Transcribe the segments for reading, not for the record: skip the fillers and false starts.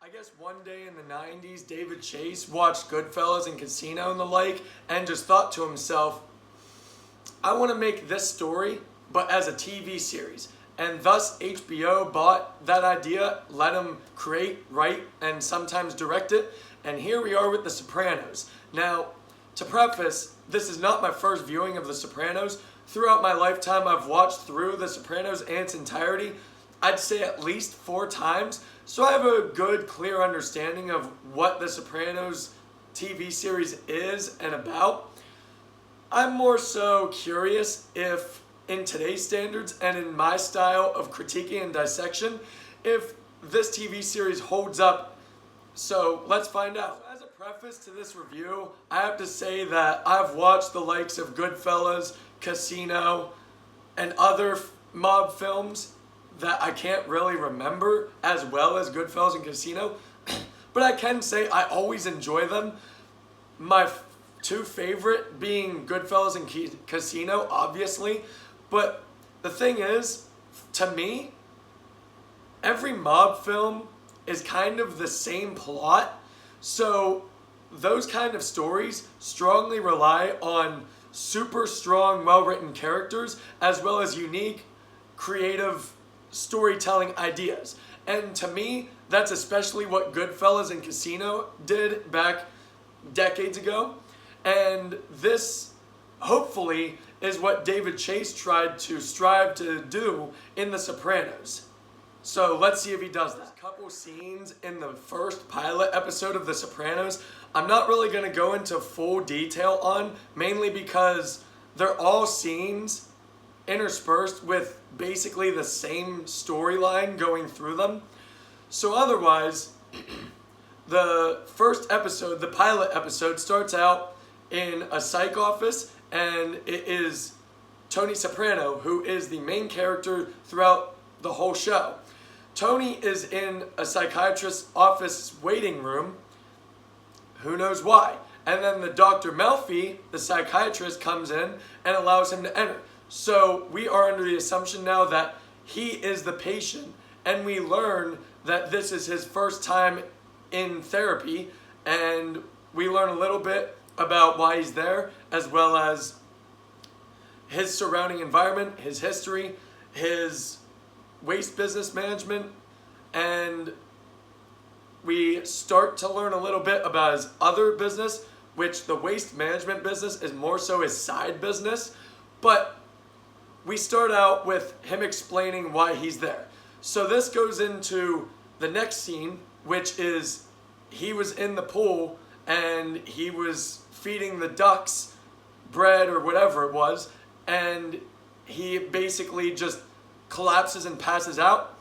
I guess one day in the 90s, David Chase watched Goodfellas and Casino and the like, and just thought to himself, I want to make this story, but as a TV series. And thus HBO bought that idea, let him create, write, and sometimes direct it. And here we are with The Sopranos. Now, to preface, this is not my first viewing of The Sopranos. Throughout my lifetime, I've watched through The Sopranos in its entirety, I'd say at least 4 times. So I have a good, clear understanding of what The Sopranos TV series is and about. I'm more so curious if, in today's standards and in my style of critiquing and dissection, if this TV series holds up. So let's find out. As a preface to this review, I have to say that I've watched the likes of Goodfellas, Casino, and other mob films that I can't really remember as well as Goodfellas and Casino, but I can say I always enjoy them. My 2 favorite being Goodfellas and Casino, obviously, but the thing is, to me, every mob film is kind of the same plot, so those kind of stories strongly rely on super strong, well-written characters, as well as unique, creative storytelling ideas. And to me, that's especially what Goodfellas and Casino did back decades ago. And this, hopefully, is what David Chase tried to strive to do in The Sopranos. So let's see if he does that. A couple scenes in the first pilot episode of The Sopranos, I'm not really going to go into full detail on, mainly because they're all scenes interspersed with basically the same storyline going through them. So otherwise, the first episode, the pilot episode, starts out in a psych office, and it is Tony Soprano who is the main character throughout the whole show. Tony is in a psychiatrist's office waiting room. Who knows why? And then the Dr. Melfi, the psychiatrist, comes in and allows him to enter. So we are under the assumption now that he is the patient, and we learn that this is his first time in therapy, and we learn a little bit about why he's there, as well as his surrounding environment, his history, his waste business management, and we start to learn a little bit about his other business, which the waste management business is more so his side business, but we start out with him explaining why he's there. So this goes into the next scene, which is he was in the pool and he was feeding the ducks bread or whatever it was, and he basically just collapses and passes out,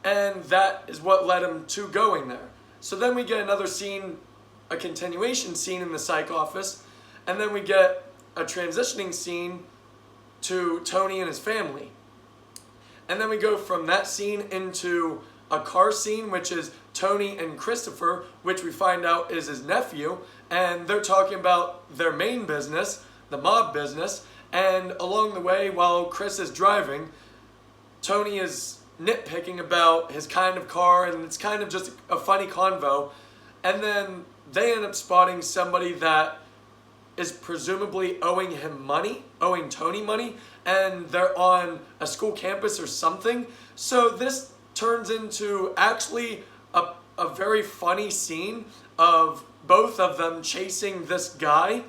and that is what led him to going there. So then we get another scene, a continuation scene in the psych office, and then we get a transitioning scene to Tony and his family. And then we go from that scene into a car scene, which is Tony and Christopher, which we find out is his nephew, and they're talking about their main business, the mob business, and along the way, while Chris is driving, Tony is nitpicking about his kind of car, and it's kind of just a funny convo, and then they end up spotting somebody that is presumably owing him money, owing Tony money, and they're on a school campus or something. So this turns into actually a very funny scene of both of them chasing this guy.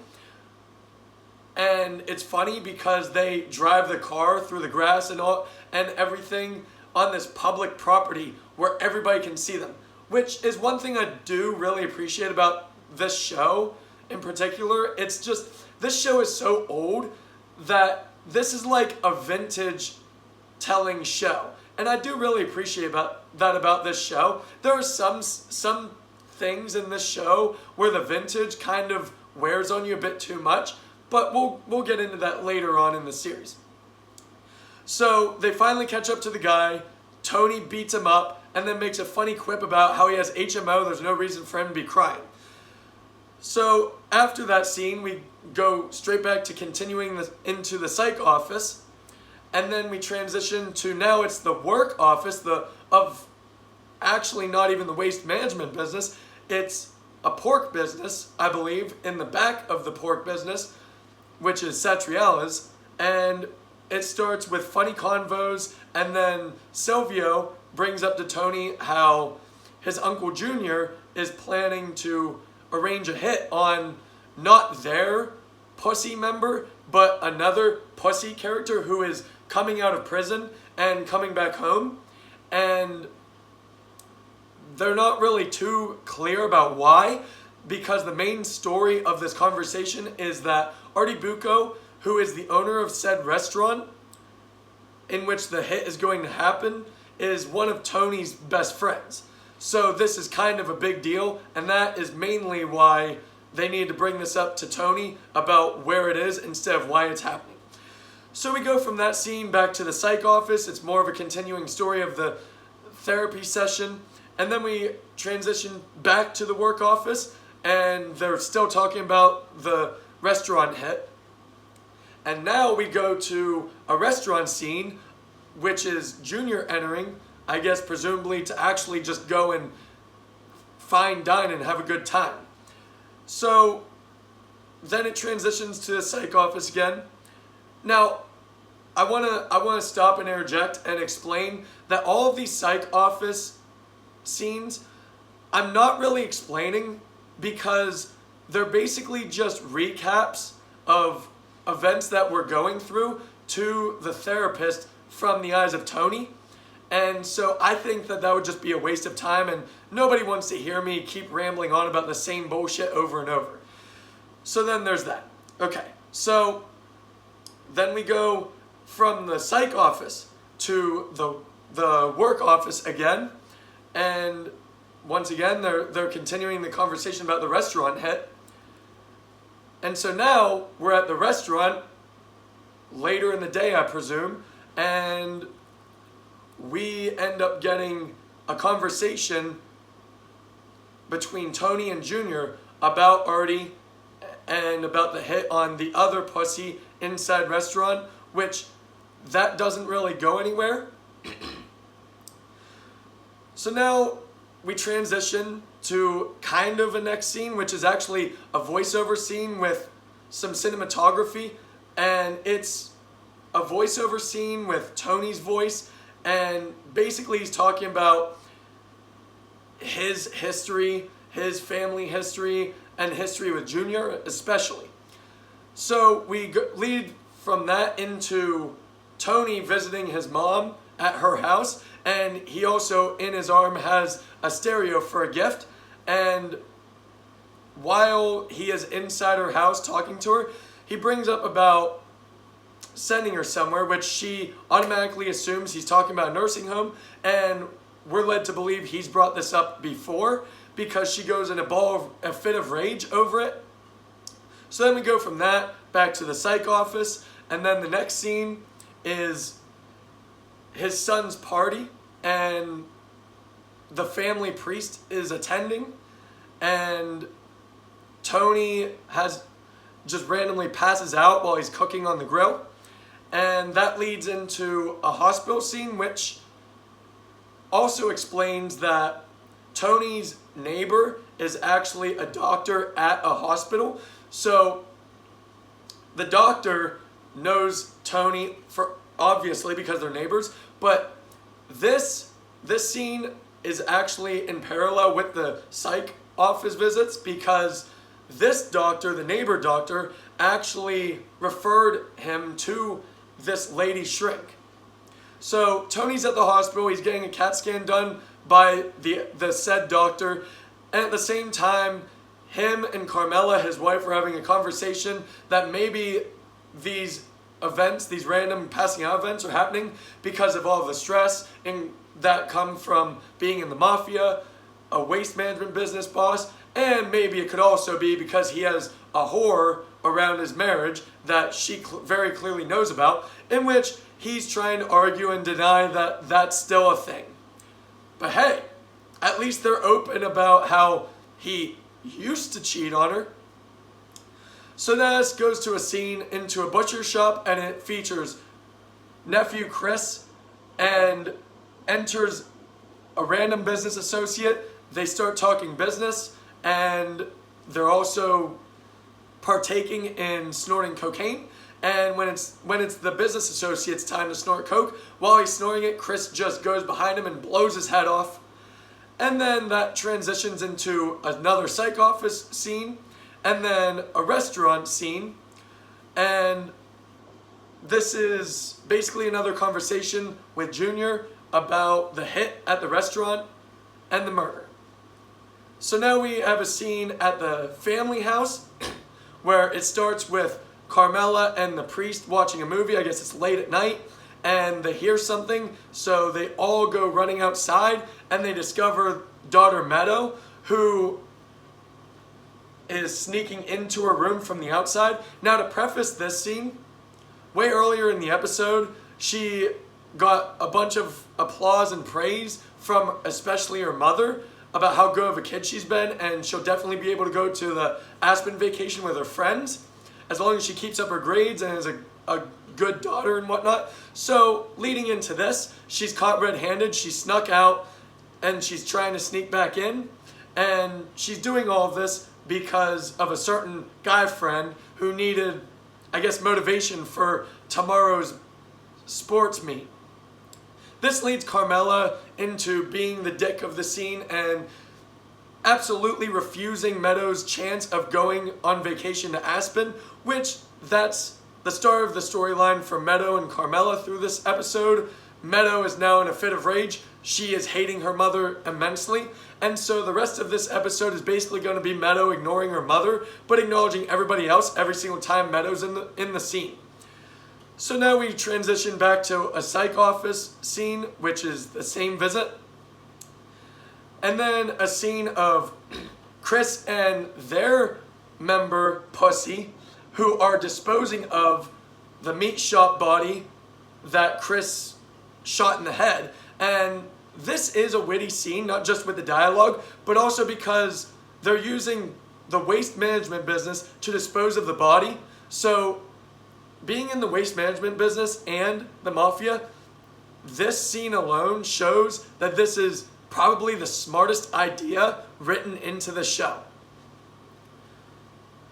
And it's funny because they drive the car through the grass and all and everything on this public property where everybody can see them, which is one thing I do really appreciate about this show in particular. It's just, this show is so old that this is like a vintage telling show. And I do really appreciate about this show. There are some things in this show where the vintage kind of wears on you a bit too much, but we'll get into that later on in the series. So they finally catch up to the guy. Tony beats him up and then makes a funny quip about how he has HMO. There's no reason for him to be crying. So after that scene, we go straight back to continuing into the psych office. And then we transition to now it's the work office of actually not even the waste management business. It's a pork business, I believe, in the back of the pork business, which is Satriale's, and it starts with funny convos, and then Silvio brings up to Tony how his Uncle Junior is planning to arrange a hit on not their pussy member, but another pussy character who is coming out of prison and coming back home. And they're not really too clear about why, because the main story of this conversation is that Artie Bucco, who is the owner of said restaurant in which the hit is going to happen, is one of Tony's best friends. So this is kind of a big deal, and that is mainly why they need to bring this up to Tony about where it is instead of why it's happening. So we go from that scene back to the psych office. It's more of a continuing story of the therapy session. And then we transition back to the work office, and they're still talking about the restaurant hit. And now we go to a restaurant scene, which is Junior entering, I guess presumably to actually just go and fine dine and have a good time. So then it transitions to the psych office again. Now, I wanna stop and interject and explain that all of these psych office scenes, I'm not really explaining because they're basically just recaps of events that we're going through to the therapist from the eyes of Tony. And so I think that would just be a waste of time, and nobody wants to hear me keep rambling on about the same bullshit over and over. So then there's that. Okay, so then we go from the psych office to the work office again, and once again they're continuing the conversation about the restaurant hit. And so now we're at the restaurant later in the day, I presume, and we end up getting a conversation between Tony and Junior about Artie and about the hit on the other pussy inside restaurant, which that doesn't really go anywhere. So now we transition to kind of a next scene, which is actually a voiceover scene with some cinematography, and it's a voiceover scene with Tony's voice, and basically he's talking about his history, his family history, and history with Junior especially. So we lead from that into Tony visiting his mom at her house, and he also in his arm has a stereo for a gift. And while he is inside her house talking to her, he brings up about sending her somewhere, which she automatically assumes he's talking about a nursing home, and we're led to believe he's brought this up before because she goes in a fit of rage over it. So then we go from that back to the psych office, and then the next scene is his son's party, and the family priest is attending, and Tony has just randomly passes out while he's cooking on the grill. And that leads into a hospital scene, which also explains that Tony's neighbor is actually a doctor at a hospital. So the doctor knows Tony for obviously because they're neighbors, but this scene is actually in parallel with the psych office visits because this doctor, the neighbor doctor, actually referred him to this lady shrink. So Tony's at the hospital, he's getting a CAT scan done by the said doctor, and at the same time, him and Carmela, his wife, are having a conversation that maybe these events, these random passing out events are happening because of all the stress that come from being in the mafia, a waste management business boss, and maybe it could also be because he has a whore around his marriage that she very clearly knows about, in which he's trying to argue and deny that that's still a thing. But hey, at least they're open about how he used to cheat on her. So this goes to a scene into a butcher shop, and it features nephew Chris, and enters a random business associate. They start talking business, and they're also partaking in snorting cocaine. And when it's the business associate's time to snort coke, while he's snorting it, Chris just goes behind him and blows his head off. And then that transitions into another psych office scene, and then a restaurant scene. And this is basically another conversation with Junior about the hit at the restaurant and the murder. So now we have a scene at the family house where it starts with Carmela and the priest watching a movie. I guess it's late at night, and they hear something, so they all go running outside, and they discover daughter Meadow, who is sneaking into her room from the outside. Now, to preface this scene, way earlier in the episode, she got a bunch of applause and praise from especially her mother about how good of a kid she's been, and she'll definitely be able to go to the Aspen vacation with her friends as long as she keeps up her grades and is a good daughter and whatnot. So leading into this, she's caught red-handed. She snuck out and she's trying to sneak back in, and she's doing all of this because of a certain guy friend who needed, I guess, motivation for tomorrow's sports meet. This leads Carmela into being the dick of the scene and absolutely refusing Meadow's chance of going on vacation to Aspen, which that's the start of the storyline for Meadow and Carmela through this episode. Meadow is now in a fit of rage. She is hating her mother immensely. And so the rest of this episode is basically going to be Meadow ignoring her mother, but acknowledging everybody else every single time Meadow's in the scene. So now we transition back to a psych office scene, which is the same visit. And then a scene of Chris and their member, Pussy, who are disposing of the meat shop body that Chris shot in the head. And this is a witty scene, not just with the dialogue, but also because they're using the waste management business to dispose of the body. So being in the waste management business and the mafia, this scene alone shows that this is probably the smartest idea written into the show.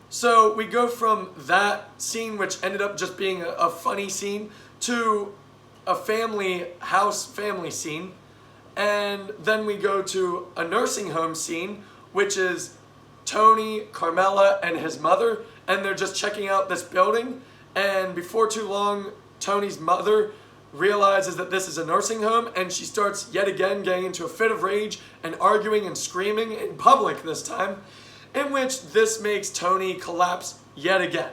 So we go from that scene, which ended up just being a funny scene, to a family scene. And then we go to a nursing home scene, which is Tony, Carmela, and his mother. And they're just checking out this building. And before too long, Tony's mother realizes that this is a nursing home, and she starts yet again getting into a fit of rage and arguing and screaming in public this time, in which this makes Tony collapse yet again.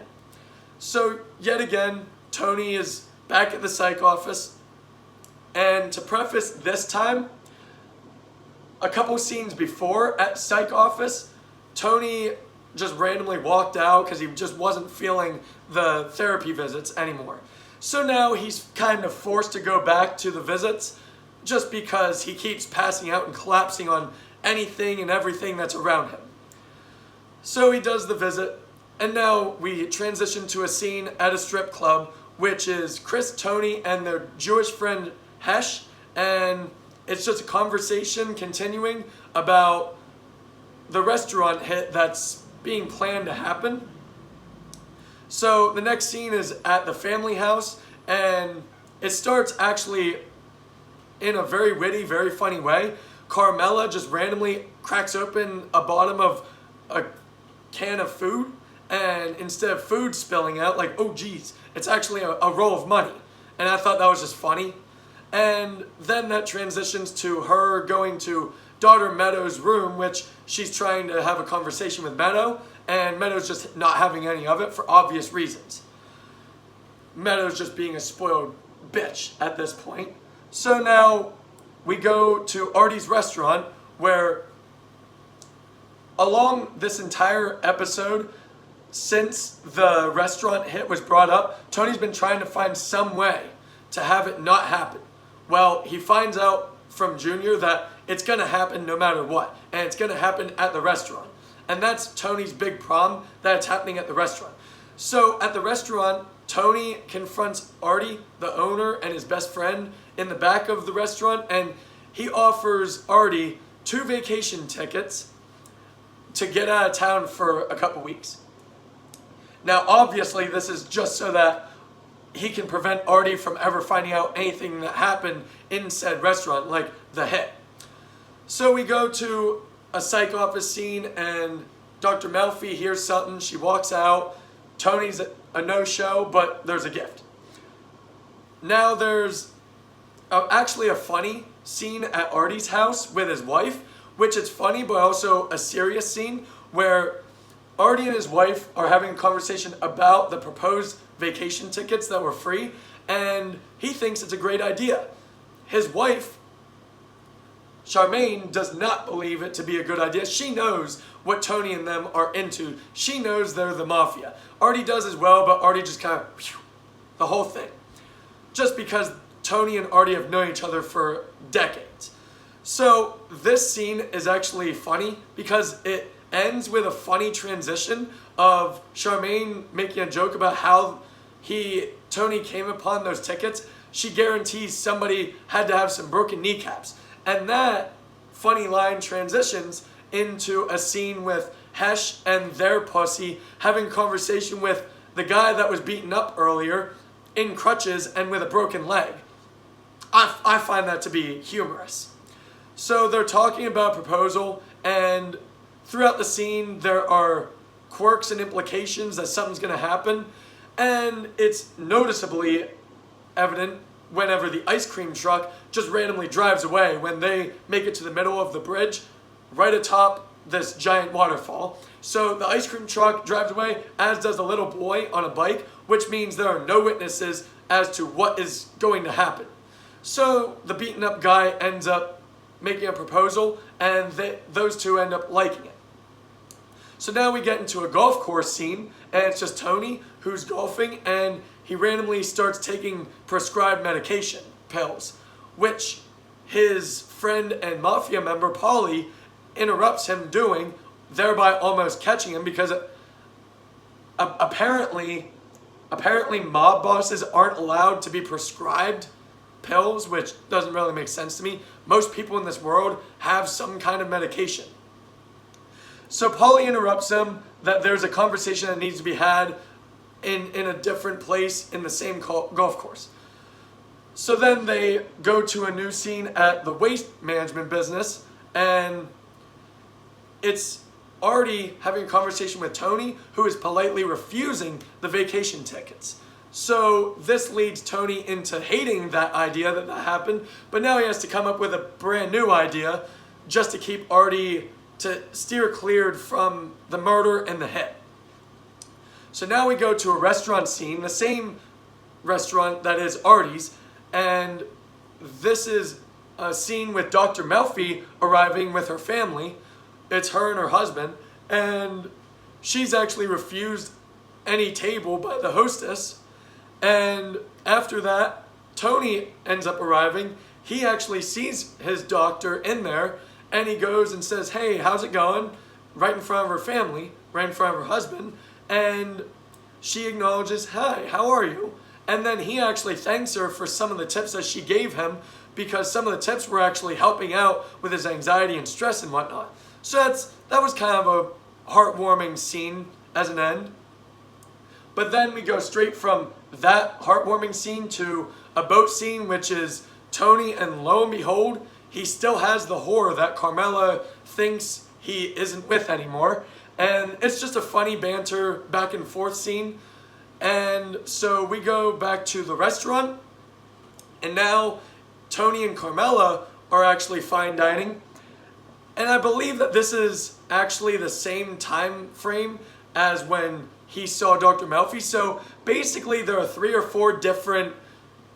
So yet again, Tony is back at the psych office, and to preface this time, a couple scenes before at psych office, Tony just randomly walked out because he just wasn't feeling the therapy visits anymore. So now he's kind of forced to go back to the visits just because he keeps passing out and collapsing on anything and everything that's around him. So he does the visit, and now we transition to a scene at a strip club, which is Chris, Tony, and their Jewish friend Hesh, and it's just a conversation continuing about the restaurant hit that's being planned to happen. So the next scene is at the family house, and it starts actually in a very witty, very funny way. Carmela just randomly cracks open a bottom of a can of food, and instead of food spilling out, like, oh geez, it's actually a roll of money. And I thought that was just funny. And then that transitions to her going to daughter Meadow's room, which she's trying to have a conversation with Meadow, and Meadow's just not having any of it for obvious reasons. Meadow's just being a spoiled bitch at this point. So now we go to Artie's restaurant, where along this entire episode, since the restaurant hit was brought up, Tony's been trying to find some way to have it not happen. Well, he finds out from Junior that it's going to happen no matter what, and it's going to happen at the restaurant. And that's Tony's big problem, that it's happening at the restaurant. So at the restaurant, Tony confronts Artie, the owner, and his best friend in the back of the restaurant, and he offers Artie 2 vacation tickets to get out of town for a couple weeks. Now, obviously, this is just so that he can prevent Artie from ever finding out anything that happened in said restaurant, like the hit. So we go to a psych office scene, and Dr. Melfi hears something. She walks out. Tony's a no-show, but there's a gift. Now there's actually a funny scene at Artie's house with his wife, which is funny, but also a serious scene where Artie and his wife are having a conversation about the proposed vacation tickets that were free, and he thinks it's a great idea. His wife, Charmaine, does not believe it to be a good idea. She knows what Tony and them are into. She knows they're the mafia. Artie does as well, but Artie just kind of, the whole thing. Just because Tony and Artie have known each other for decades. So this scene is actually funny because it ends with a funny transition of Charmaine making a joke about how Tony came upon those tickets. She guarantees somebody had to have some broken kneecaps. And that funny line transitions into a scene with Hesh and their pussy having a conversation with the guy that was beaten up earlier in crutches and with a broken leg. I find that to be humorous. So they're talking about proposal, and throughout the scene there are quirks and implications that something's going to happen, and it's noticeably evident whenever the ice cream truck just randomly drives away when they make it to the middle of the bridge right atop this giant waterfall. So the ice cream truck drives away, as does the little boy on a bike, which means there are no witnesses as to what is going to happen. So the beaten up guy ends up making a proposal, and those two end up liking it. So now we get into a golf course scene, and it's just Tony who's golfing, and he randomly starts taking prescribed medication, pills, which his friend and mafia member, Paulie, interrupts him doing, thereby almost catching him, because apparently mob bosses aren't allowed to be prescribed pills, which doesn't really make sense to me. Most people in this world have some kind of medication. So Paulie interrupts him that there's a conversation that needs to be had in a different place in the same golf course. So then they go to a new scene at the waste management business, and it's Artie having a conversation with Tony, who is politely refusing the vacation tickets. So this leads Tony into hating that idea that happened, but now he has to come up with a brand new idea just to keep Artie to steer cleared from the murder and the hit. So now we go to a restaurant scene, the same restaurant that is Artie's, and this is a scene with Dr. Melfi arriving with her family. It's her and her husband, and she's actually refused any table by the hostess. And after that, Tony ends up arriving. He actually sees his doctor in there, and he goes and says, "Hey, how's it going?" right in front of her family, right in front of her husband, and she acknowledges, "Hi, how are you?" And then he actually thanks her for some of the tips that she gave him, because some of the tips were actually helping out with his anxiety and stress and whatnot. So that was kind of a heartwarming scene as an end. But then we go straight from that heartwarming scene to a boat scene, which is Tony, and lo and behold, he still has the whore that Carmela thinks he isn't with anymore. And it's just a funny banter back and forth scene. And so we go back to the restaurant, and now Tony and Carmela are actually fine dining. And I believe that this is actually the same time frame as when he saw Dr. Melfi. So basically there are 3 or 4 different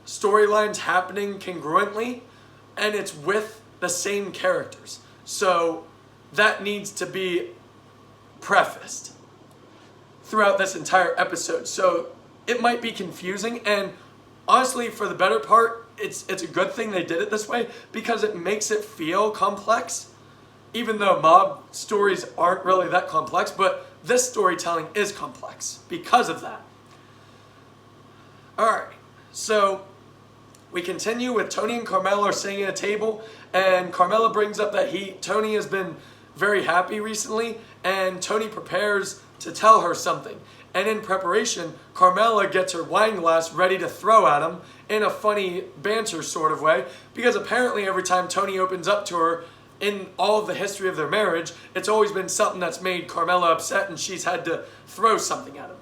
storylines happening congruently, and it's with the same characters. So that needs to be prefaced throughout this entire episode. So it might be confusing, and honestly, for the better part, it's a good thing they did it this way, because it makes it feel complex, even though mob stories aren't really that complex, but this storytelling is complex because of that. Alright, so We continue with Tony and Carmela are sitting at a table, and Carmela brings up that Tony has been very happy recently, and Tony prepares to tell her something. And in preparation, Carmela gets her wine glass ready to throw at him in a funny banter sort of way, because apparently every time Tony opens up to her in all of the history of their marriage, it's always been something that's made Carmela upset and she's had to throw something at him.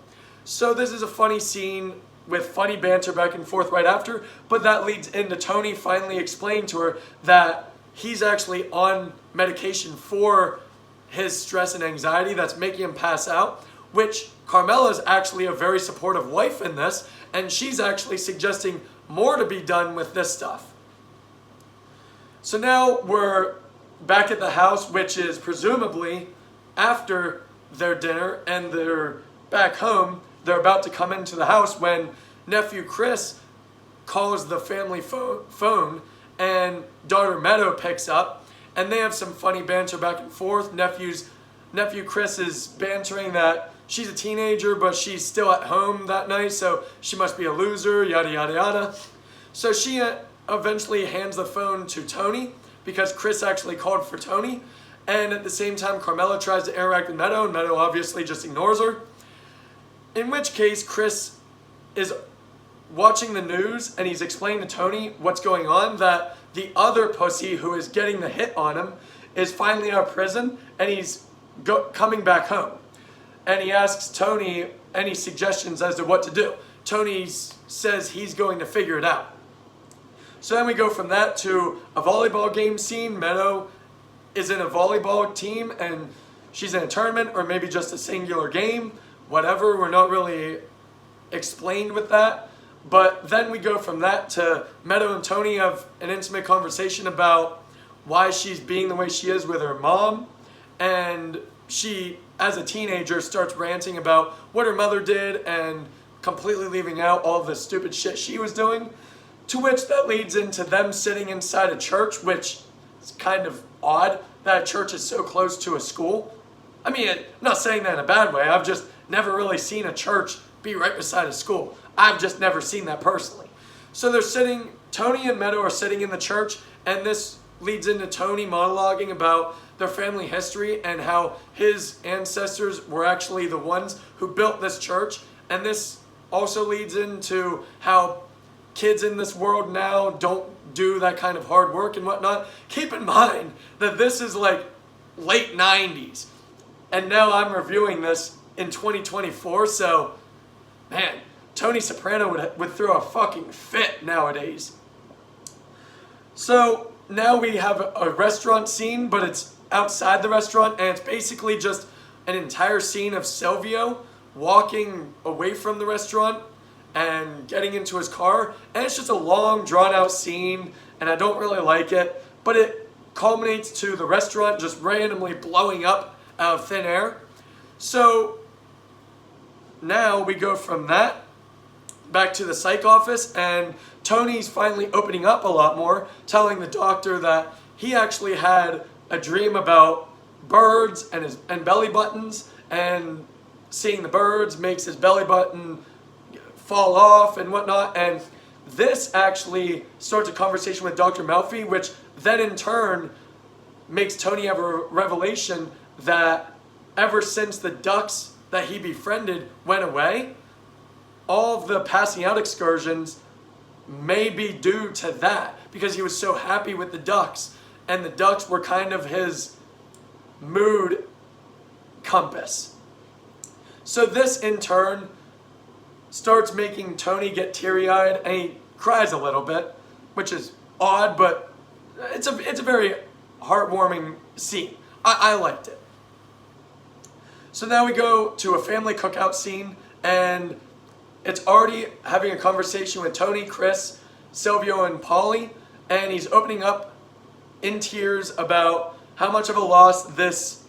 So this is a funny scene with funny banter back and forth right after, but that leads into Tony finally explaining to her that he's actually on medication for his stress and anxiety that's making him pass out, which Carmela is actually a very supportive wife in this, and she's actually suggesting more to be done with this stuff. So now we're back at the house, which is presumably after their dinner, and they're back home. They're about to come into the house when nephew Chris calls the family phone, and daughter Meadow picks up, and they have some funny banter back and forth. Nephew Chris is bantering that she's a teenager, but she's still at home that night, so she must be a loser, yada, yada, yada. So she eventually hands the phone to Tony, because Chris actually called for Tony. And at the same time, Carmela tries to interact with Meadow, and Meadow obviously just ignores her. In which case, Chris is watching the news, and he's explaining to Tony what's going on, that the other pussy who is getting the hit on him is finally out of prison, and he's coming back home. And he asks Tony any suggestions as to what to do. Tony says he's going to figure it out. So then we go from that to a volleyball game scene. Meadow is in a volleyball team, and she's in a tournament, or maybe just a singular game. Whatever, we're not really explained with that. But then we go from that to Meadow and Tony have an intimate conversation about why she's being the way she is with her mom. And she, as a teenager, starts ranting about what her mother did and completely leaving out all the stupid shit she was doing. To which that leads into them sitting inside a church, which is kind of odd that a church is so close to a school. I mean, I'm not saying that in a bad way. I've just never really seen a church be right beside a school. I've just never seen that personally. So they're sitting, Tony and Meadow are sitting in the church, and this leads into Tony monologuing about their family history and how his ancestors were actually the ones who built this church. And this also leads into how kids in this world now don't do that kind of hard work and whatnot. Keep in mind that this is like late 90s. And now I'm reviewing this in 2024, so, man, Tony Soprano would throw a fucking fit nowadays. So now we have a restaurant scene, but it's outside the restaurant, and it's basically just an entire scene of Silvio walking away from the restaurant and getting into his car, and it's just a long, drawn-out scene, and I don't really like it, but it culminates to the restaurant just randomly blowing up out of thin air. So now we go from that back to the psych office, and Tony's finally opening up a lot more, telling the doctor that he actually had a dream about birds and belly buttons, and seeing the birds makes his belly button fall off and whatnot. And this actually starts a conversation with Dr. Melfi, which then in turn makes Tony have a revelation that ever since the ducks that he befriended went away, all of the passing out excursions may be due to that, because he was so happy with the ducks, and the ducks were kind of his mood compass. So this in turn starts making Tony get teary-eyed, and he cries a little bit, which is odd, but it's a very heartwarming scene. I liked it. So now we go to a family cookout scene, and it's already having a conversation with Tony, Chris, Silvio, and Polly, and he's opening up in tears about how much of a loss this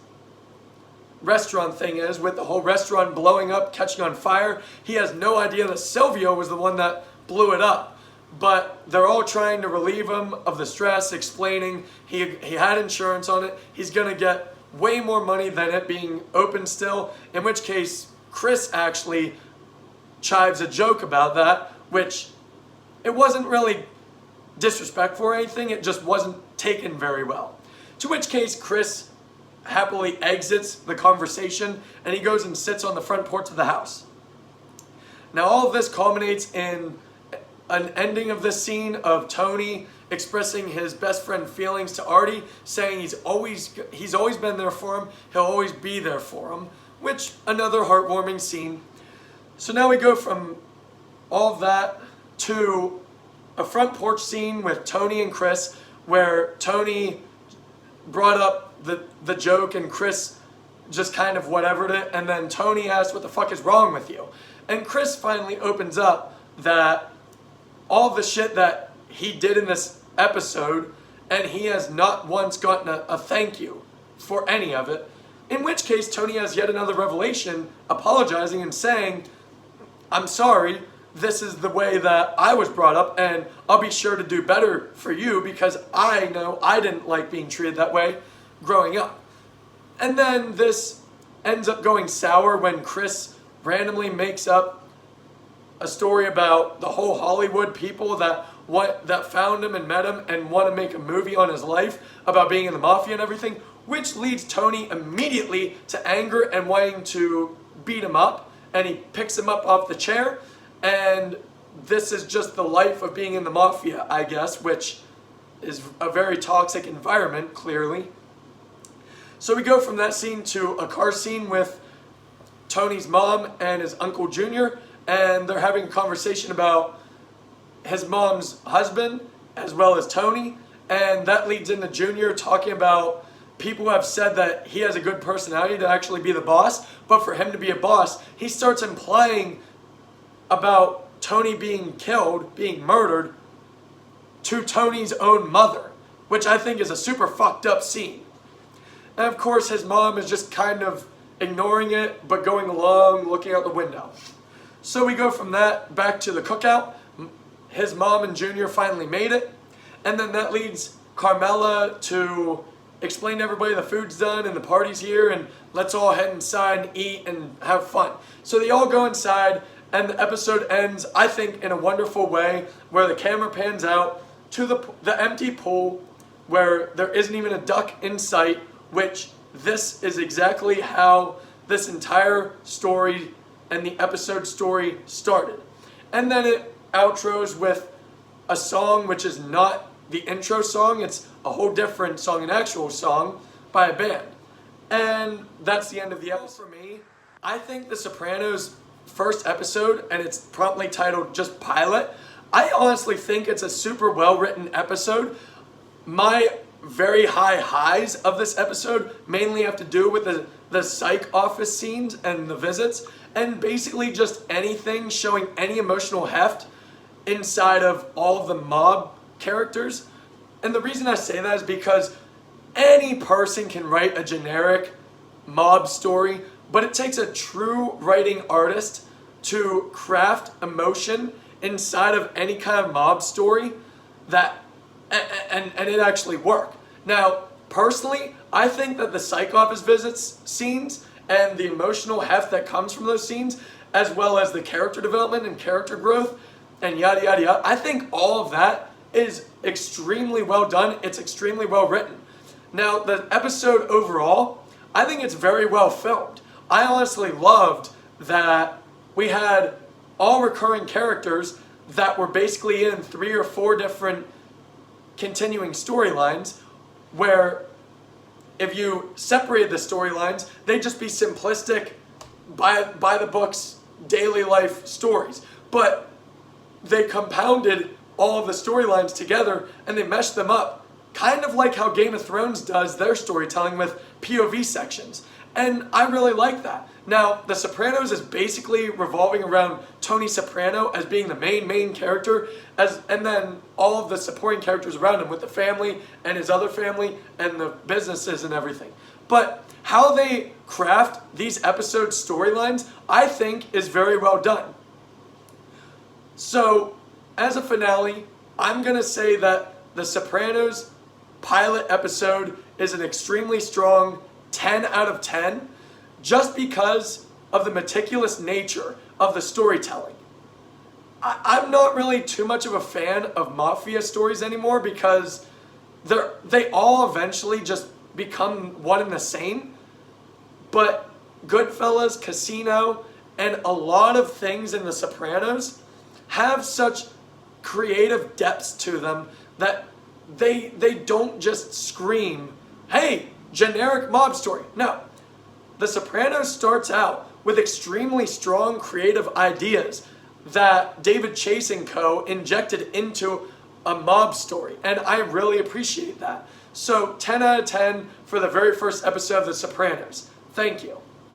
restaurant thing is, with the whole restaurant blowing up, catching on fire. He has no idea that Silvio was the one that blew it up, but they're all trying to relieve him of the stress, explaining he had insurance on it. He's going to get way more money than it being open still, in which case Chris actually chives a joke about that, which it wasn't really disrespectful or anything, it just wasn't taken very well. To which case, Chris happily exits the conversation and he goes and sits on the front porch of the house. Now all of this culminates in an ending of this scene of Tony expressing his best friend feelings to Artie, saying he's always been there for him, he'll always be there for him, which another heartwarming scene. So now we go from all of that to a front porch scene with Tony and Chris, where Tony brought up the joke and Chris just kind of whatevered it, and then Tony asked, "What the fuck is wrong with you?" And Chris finally opens up that all the shit that he did in this episode, and he has not once gotten a thank you for any of it. In which case, Tony has yet another revelation, apologizing and saying, "I'm sorry, this is the way that I was brought up, and I'll be sure to do better for you because I know I didn't like being treated that way growing up." And then this ends up going sour when Chris randomly makes up a story about the whole Hollywood people that found him and met him and want to make a movie on his life about being in the mafia and everything, which leads Tony immediately to anger and wanting to beat him up, and he picks him up off the chair, and this is just the life of being in the mafia, I guess, which is a very toxic environment, clearly. So we go from that scene to a car scene with Tony's mom and his Uncle Junior, and they're having a conversation about his mom's husband as well as Tony, and that leads into Junior talking about people have said that he has a good personality to actually be the boss, but for him to be a boss, he starts implying about Tony being killed, being murdered, to Tony's own mother, which I think is a super fucked up scene. And of course his mom is just kind of ignoring it, but going along, looking out the window. So we go from that back to the cookout. His mom and Junior finally made it, and then that leads Carmela to explain to everybody the food's done and the party's here and let's all head inside and eat and have fun. So they all go inside, and the episode ends, I think, in a wonderful way, where the camera pans out to the empty pool where there isn't even a duck in sight, which this is exactly how this entire story and the episode story started. And then it outros with a song which is not the intro song, it's a whole different song, an actual song by a band. And that's the end of the episode for me. I think The Sopranos first episode, and it's promptly titled just Pilot, I honestly think it's a super well written episode. My very high highs of this episode mainly have to do with the psych office scenes and the visits, and basically just anything showing any emotional heft inside of all of the mob characters. And the reason I say that is because any person can write a generic mob story, but it takes a true writing artist to craft emotion inside of any kind of mob story that and it actually work. Now, personally, I think that the psych office visits scenes and the emotional heft that comes from those scenes, as well as the character development and character growth and yada yada yada, I think all of that is extremely well done. It's extremely well written. Now, the episode overall, I think it's very well filmed. I honestly loved that we had all recurring characters that were basically in 3 or 4 different continuing storylines, where if you separated the storylines, they'd just be simplistic, by the books, daily life stories. But they compounded all of the storylines together and they meshed them up, kind of like how Game of Thrones does their storytelling with POV sections. And I really like that. Now, The Sopranos is basically revolving around Tony Soprano as being the main character, and then all of the supporting characters around him with the family and his other family and the businesses and everything. But how they craft these episode storylines, I think, is very well done. So, as a finale, I'm going to say that The Sopranos pilot episode is an extremely strong 10 out of 10, just because of the meticulous nature of the storytelling. I'm not really too much of a fan of mafia stories anymore because they all eventually just become one and the same. But Goodfellas, Casino, and a lot of things in The Sopranos have such creative depths to them that they don't just scream, hey, generic mob story. No. The Sopranos starts out with extremely strong creative ideas that David Chase and co. injected into a mob story, and I really appreciate that. So 10 out of 10 for the very first episode of The Sopranos. Thank you.